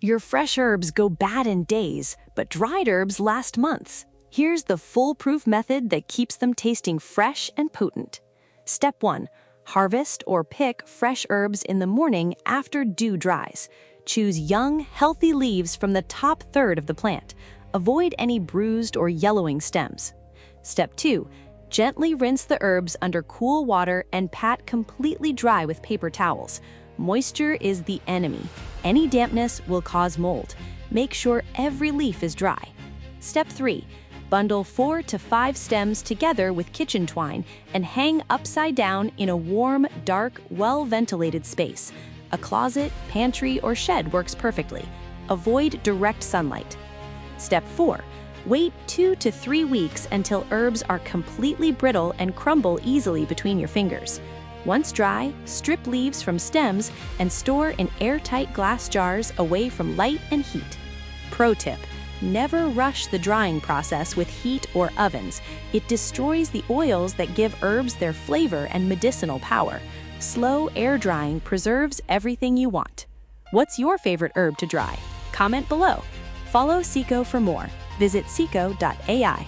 Your fresh herbs go bad in days, but dried herbs last months. Here's the foolproof method that keeps them tasting fresh and potent. Step 1. Harvest or pick fresh herbs in the morning after dew dries. Choose young, healthy leaves from the top third of the plant. Avoid any bruised or yellowing stems. Step 2. Gently rinse the herbs under cool water and pat completely dry with paper towels. Moisture is the enemy. Any dampness will cause mold. Make sure every leaf is dry. Step 3. Bundle 4 to 5 stems together with kitchen twine and hang upside down in a warm, dark, well-ventilated space. A closet, pantry, or shed works perfectly. Avoid direct sunlight. Step 4. Wait 2 to 3 weeks until herbs are completely brittle and crumble easily between your fingers. Once dry, strip leaves from stems and store in airtight glass jars away from light and heat. Pro tip: never rush the drying process with heat or ovens. It destroys the oils that give herbs their flavor and medicinal power. Slow air drying preserves everything you want. What's your favorite herb to dry? Comment below. Follow Sikho for more. Visit Sikho.ai.